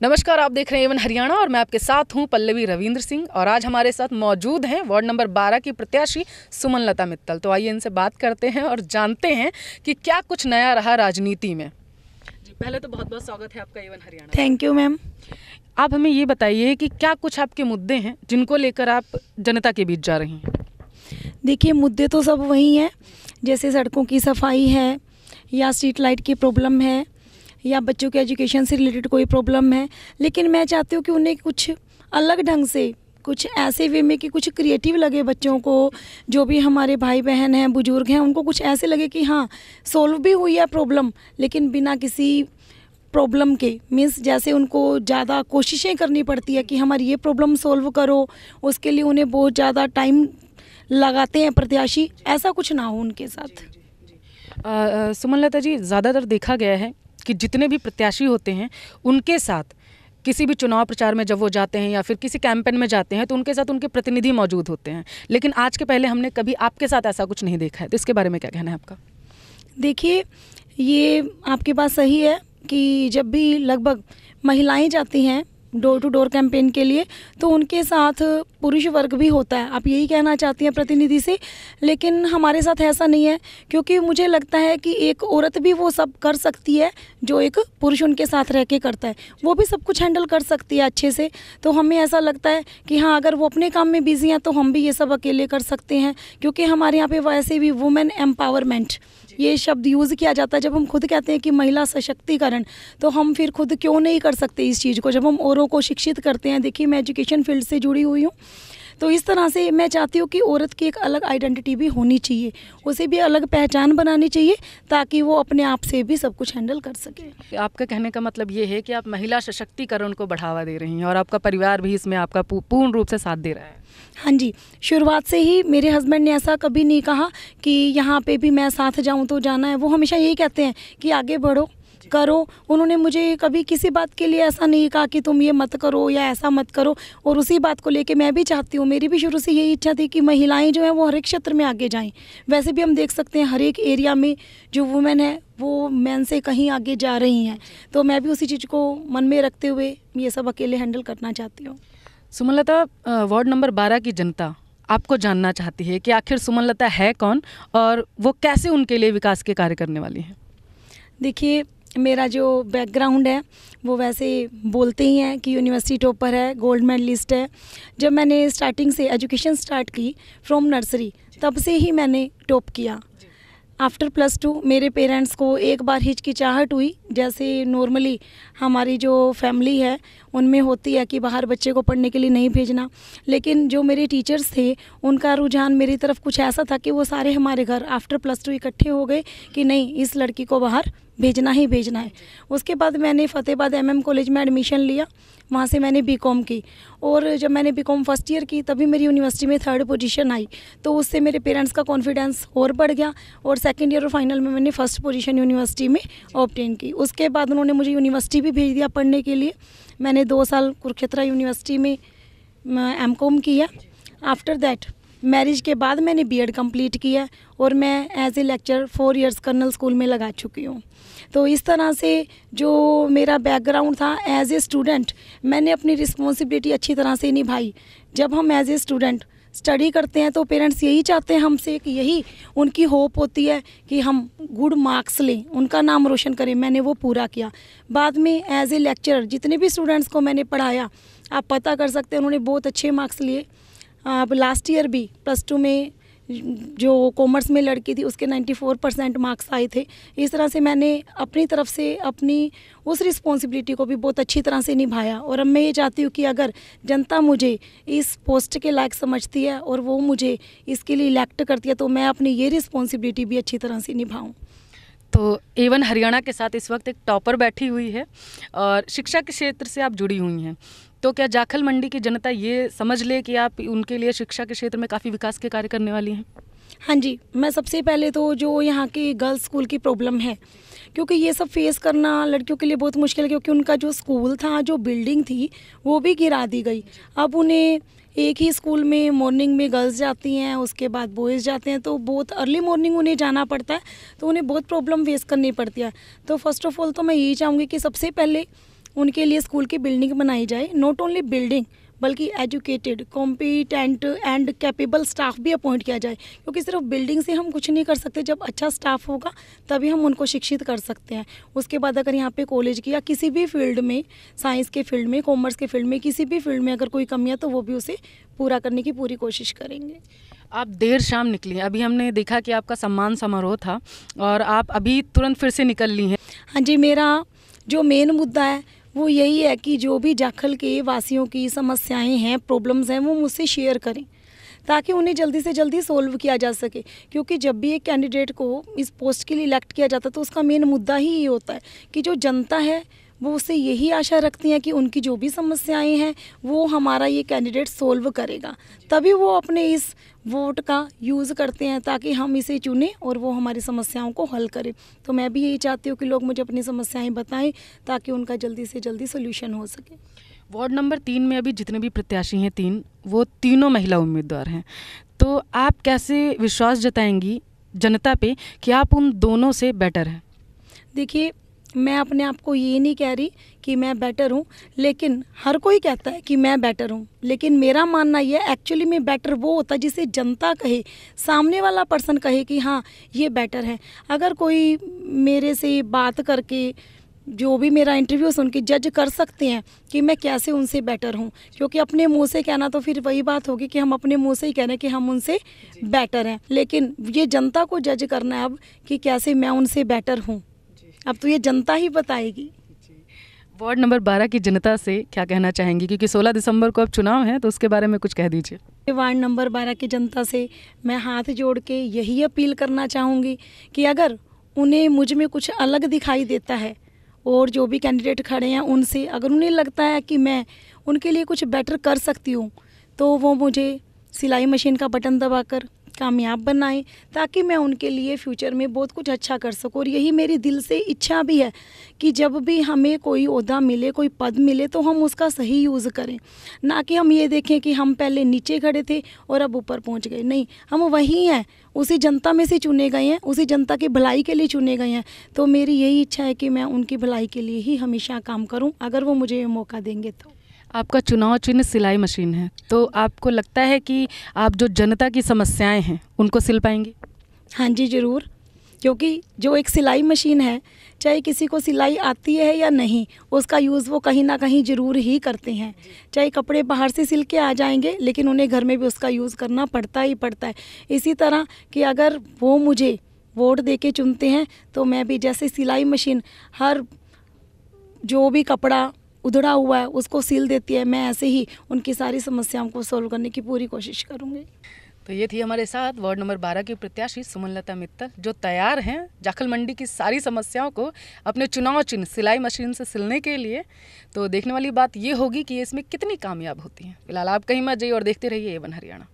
नमस्कार, आप देख रहे हैं एवन हरियाणा और मैं आपके साथ हूं पल्लवी रविंद्र सिंह। और आज हमारे साथ मौजूद हैं वार्ड नंबर 12 की प्रत्याशी सुमनलता मित्तल। तो आइए इनसे बात करते हैं और जानते हैं कि क्या कुछ नया रहा राजनीति में। जी, पहले तो बहुत बहुत स्वागत है आपका एवन हरियाणा। Thank you ma'am. आप हमें ये बताइए कि क्या कुछ आपके मुद्दे हैं जिनको लेकर आप जनता के बीच जा रही हैं। देखिए, मुद्दे तो सब वही हैं, जैसे सड़कों की सफाई है या स्ट्रीट लाइट की प्रॉब्लम है या बच्चों के एजुकेशन से रिलेटेड कोई प्रॉब्लम है। लेकिन मैं चाहती हूँ कि उन्हें कुछ अलग ढंग से, कुछ ऐसे वे में कि कुछ क्रिएटिव लगे बच्चों को, जो भी हमारे भाई बहन हैं, बुजुर्ग हैं, उनको कुछ ऐसे लगे कि हाँ सॉल्व भी हुई है प्रॉब्लम, लेकिन बिना किसी प्रॉब्लम के। मीन्स जैसे उनको ज़्यादा कोशिशें करनी पड़ती है कि हमारी ये प्रॉब्लम सॉल्व करो, उसके लिए उन्हें बहुत ज़्यादा टाइम लगाते हैं प्रत्याशी, ऐसा कुछ ना हो उनके साथ। सुमनलता जी, ज़्यादातर देखा गया है कि जितने भी प्रत्याशी होते हैं उनके साथ किसी भी चुनाव प्रचार में जब वो जाते हैं या फिर किसी कैंपेन में जाते हैं तो उनके साथ उनके प्रतिनिधि मौजूद होते हैं, लेकिन आज के पहले हमने कभी आपके साथ ऐसा कुछ नहीं देखा है। तो इसके बारे में क्या कहना है आपका? देखिए, ये आपकी बात सही है कि जब भी लगभग महिलाएं जाती हैं डोर टू डोर कैंपेन के लिए तो उनके साथ पुरुष वर्ग भी होता है। आप यही कहना चाहती हैं प्रतिनिधि से, लेकिन हमारे साथ ऐसा नहीं है, क्योंकि मुझे लगता है कि एक औरत भी वो सब कर सकती है जो एक पुरुष उनके साथ रह के करता है। वो भी सब कुछ हैंडल कर सकती है अच्छे से। तो हमें ऐसा लगता है कि हाँ, अगर वो अपने काम में बिजी हैं तो हम भी ये सब अकेले कर सकते हैं, क्योंकि हमारे यहाँ पे वैसे भी वुमेन एम्पावरमेंट ये शब्द यूज़ किया जाता है। जब हम खुद कहते हैं कि महिला सशक्तिकरण, तो हम फिर खुद क्यों नहीं कर सकते इस चीज़ को, जब हम औरों को शिक्षित करते हैं। देखिए, मैं एजुकेशन फील्ड से जुड़ी हुई हूँ, तो इस तरह से मैं चाहती हूँ कि औरत की एक अलग आइडेंटिटी भी होनी चाहिए, उसे भी अलग पहचान बनानी चाहिए, ताकि वो अपने आप से भी सब कुछ हैंडल कर सके। आपका कहने का मतलब ये है कि आप महिला सशक्तिकरण को बढ़ावा दे रही हैं और आपका परिवार भी इसमें आपका पूर्ण रूप से साथ दे रहा है। हाँ जी, शुरुआत से ही मेरे हस्बैंड ने ऐसा कभी नहीं कहा कि यहाँ पे भी मैं साथ जाऊँ तो जाना है। वो हमेशा यही कहते हैं कि आगे बढ़ो, करो। उन्होंने मुझे कभी किसी बात के लिए ऐसा नहीं कहा कि तुम ये मत करो या ऐसा मत करो। और उसी बात को लेके मैं भी चाहती हूँ, मेरी भी शुरू से यही इच्छा थी कि महिलाएं जो हैं वो हर एक क्षेत्र में आगे जाएं। वैसे भी हम देख सकते हैं हर एक एरिया में जो वुमेन है वो मैन से कहीं आगे जा रही हैं। तो मैं भी उसी चीज़ को मन में रखते हुए ये सब अकेले हैंडल करना चाहती हूँ। सुमनलता, वार्ड नंबर 12 की जनता आपको जानना चाहती है कि आखिर सुमनलता है कौन और वो कैसे उनके लिए विकास के कार्य करने वाली हैं। देखिए, मेरा जो बैकग्राउंड है वो वैसे बोलते ही हैं कि यूनिवर्सिटी टॉपर है, गोल्ड मेडलिस्ट है। जब मैंने स्टार्टिंग से एजुकेशन स्टार्ट की फ्रॉम नर्सरी, तब से ही मैंने टॉप किया। आफ्टर +2 मेरे पेरेंट्स को एक बार हिचकिचाहट हुई, जैसे नॉर्मली हमारी जो फैमिली है उनमें होती है कि बाहर बच्चे को पढ़ने के लिए नहीं भेजना। लेकिन जो मेरे टीचर्स थे उनका रुझान मेरी तरफ कुछ ऐसा था कि वो सारे हमारे घर आफ्टर +2 इकट्ठे हो गए कि नहीं, इस लड़की को बाहर भेजना ही भेजना है। उसके बाद मैंने फतेहाबाद MM कॉलेज में एडमिशन लिया, वहाँ से मैंने BCom की। और जब मैंने BCom फर्स्ट ईयर की तभी मेरी यूनिवर्सिटी में 3rd पोजीशन आई, तो उससे मेरे पेरेंट्स का कॉन्फिडेंस और बढ़ गया और सेकंड ईयर और फाइनल में मैंने 1st पोजीशन यूनिवर्सिटी में ऑब्टेन की। उसके बाद उन्होंने मुझे यूनिवर्सिटी भी भेज दिया पढ़ने के लिए। मैंने 2 साल कुरुक्षेत्र यूनिवर्सिटी में MCom किया। आफ्टर दैट मैरिज के बाद मैंने B.Ed कंप्लीट किया और मैं as a lecture 4 years Karnal school में लगा चुकी हूँ। तो इस तरह से जो मेरा बैकग्राउंड था एज ए स्टूडेंट, मैंने अपनी रिस्पॉन्सिबिलिटी अच्छी तरह से निभाई। जब हम एज ए स्टूडेंट स्टडी करते हैं तो पेरेंट्स यही चाहते हैं हमसे कि यही उनकी होप होती है कि हम गुड मार्क्स लें, उनका नाम रोशन करें। मैंने वो पूरा किया। बाद में एज ए लेक्चरर जितने भी स्टूडेंट्स को मैंने पढ़ाया, आप पता कर सकते हैं, उन्होंने बहुत अच्छे मार्क्स लिए। अब लास्ट ईयर भी +2 में जो कॉमर्स में लड़की थी उसके 94% मार्क्स आए थे। इस तरह से मैंने अपनी तरफ से अपनी उस रिस्पॉन्सिबिलिटी को भी बहुत अच्छी तरह से निभाया। और अब मैं ये चाहती हूँ कि अगर जनता मुझे इस पोस्ट के लायक समझती है और वो मुझे इसके लिए इलेक्ट करती है तो मैं अपनी ये रिस्पॉन्सिबिलिटी भी अच्छी तरह से निभाऊँ। तो एवन हरियाणा के साथ इस वक्त एक टॉपर बैठी हुई है और शिक्षा के क्षेत्र से आप जुड़ी हुई हैं, तो क्या जाखल मंडी की जनता ये समझ ले कि आप उनके लिए शिक्षा के क्षेत्र में काफ़ी विकास के कार्य करने वाली हैं? हाँ जी, मैं सबसे पहले तो जो यहाँ की गर्ल्स स्कूल की प्रॉब्लम है, क्योंकि ये सब फेस करना लड़कियों के लिए बहुत मुश्किल है, क्योंकि उनका जो स्कूल था, जो बिल्डिंग थी, वो भी गिरा दी गई। अब उन्हें एक ही स्कूल में मॉर्निंग में गर्ल्स जाती हैं, उसके बाद बॉयज़ जाते हैं, तो बहुत अर्ली मॉर्निंग उन्हें जाना पड़ता है, तो उन्हें बहुत प्रॉब्लम फेस करनी पड़ती है। तो फर्स्ट ऑफ ऑल तो मैं यही चाहूँगी कि सबसे पहले उनके लिए स्कूल की बिल्डिंग बनाई जाए, नॉट ओनली बिल्डिंग बल्कि educated, competent and capable staff भी अपॉइंट किया जाए, क्योंकि सिर्फ बिल्डिंग से हम कुछ नहीं कर सकते। जब अच्छा स्टाफ होगा तभी हम उनको शिक्षित कर सकते हैं। उसके बाद अगर यहाँ पे कॉलेज की या किसी भी फील्ड में, साइंस के फील्ड में, कॉमर्स के फील्ड में, किसी भी फील्ड में अगर कोई कमी है तो वो भी उसे पूरा करने की पूरी कोशिश करेंगे। आप देर शाम निकली, अभी हमने देखा कि आपका सम्मान समारोह था और आप अभी तुरंत फिर से निकल ली हैं। हाँ जी, मेरा जो मेन मुद्दा है वो यही है कि जो भी जाखल के वासियों की समस्याएं हैं, प्रॉब्लम्स हैं, वो मुझसे शेयर करें ताकि उन्हें जल्दी से जल्दी सोल्व किया जा सके। क्योंकि जब भी एक कैंडिडेट को इस पोस्ट के लिए इलेक्ट किया जाता है तो उसका मेन मुद्दा ही ये होता है कि जो जनता है वो उससे यही आशा रखती हैं कि उनकी जो भी समस्याएं हैं वो हमारा ये कैंडिडेट सोल्व करेगा, तभी वो अपने इस वोट का यूज़ करते हैं ताकि हम इसे चुनें और वो हमारी समस्याओं को हल करे। तो मैं भी यही चाहती हूँ कि लोग मुझे अपनी समस्याएं बताएं ताकि उनका जल्दी से जल्दी सोल्यूशन हो सके। वार्ड नंबर 3 में अभी जितने भी प्रत्याशी हैं 3, वो तीनों महिला उम्मीदवार हैं, तो आप कैसे विश्वास जताएंगी जनता पे कि आप उन दोनों से बेटर हैं? देखिए, मैं अपने आप को ये नहीं कह रही कि मैं बेटर हूँ, लेकिन हर कोई कहता है कि मैं बेटर हूँ, लेकिन मेरा मानना ये एक्चुअली में बेटर वो होता है जिसे जनता कहे, सामने वाला पर्सन कहे कि हाँ ये बेटर है। अगर कोई मेरे से बात करके, जो भी मेरा इंटरव्यू सुन के जज कर सकते हैं कि मैं कैसे उनसे बेटर हूँ, क्योंकि अपने मुंह से कहना तो फिर वही बात होगी कि हम अपने मुंह से ही कह रहे हैं कि हम उनसे बेटर हैं, लेकिन ये जनता को जज करना है अब कि कैसे मैं उनसे बेटर हूँ। अब तो ये जनता ही बताएगी। वार्ड नंबर 12 की जनता से क्या कहना चाहेंगी, क्योंकि 16 दिसंबर को अब चुनाव है, तो उसके बारे में कुछ कह दीजिए। वार्ड नंबर 12 की जनता से मैं हाथ जोड़ के यही अपील करना चाहूँगी कि अगर उन्हें मुझ में कुछ अलग दिखाई देता है और जो भी कैंडिडेट खड़े हैं उनसे अगर उन्हें लगता है कि मैं उनके लिए कुछ बेटर कर सकती हूँ, तो वो मुझे सिलाई मशीन का बटन दबाकर कामयाब बनाएं ताकि मैं उनके लिए फ्यूचर में बहुत कुछ अच्छा कर सकूं। और यही मेरी दिल से इच्छा भी है कि जब भी हमें कोई ओहदा मिले, कोई पद मिले, तो हम उसका सही यूज़ करें, ना कि हम ये देखें कि हम पहले नीचे खड़े थे और अब ऊपर पहुंच गए। नहीं, हम वही हैं, उसी जनता में से चुने गए हैं, उसी जनता की भलाई के लिए चुने गए हैं। तो मेरी यही इच्छा है कि मैं उनकी भलाई के लिए ही हमेशा काम करूँ, अगर वो मुझे ये मौका देंगे तो। आपका चुनाव चिन्ह सिलाई मशीन है, तो आपको लगता है कि आप जो जनता की समस्याएं हैं उनको सिल पाएंगी? हाँ जी, ज़रूर, क्योंकि जो एक सिलाई मशीन है, चाहे किसी को सिलाई आती है या नहीं, उसका यूज़ वो कहीं ना कहीं ज़रूर ही करते हैं। चाहे कपड़े बाहर से सिल के आ जाएंगे, लेकिन उन्हें घर में भी उसका यूज़ करना पड़ता ही पड़ता है। इसी तरह कि अगर वो मुझे वोट दे के चुनते हैं तो मैं भी जैसे सिलाई मशीन हर जो भी कपड़ा उधड़ा हुआ है उसको सिल देती है, मैं ऐसे ही उनकी सारी समस्याओं को सॉल्व करने की पूरी कोशिश करूँगी। तो ये थी हमारे साथ वार्ड नंबर 12 की प्रत्याशी सुमनलता मित्तल, जो तैयार हैं जाखल मंडी की सारी समस्याओं को अपने चुनाव चिन्ह सिलाई मशीन से सिलने के लिए। तो देखने वाली बात ये होगी कि ये इसमें कितनी कामयाब होती हैं। फिलहाल आप कहीं मत जाइए और देखते रहिए A1 हरियाणा।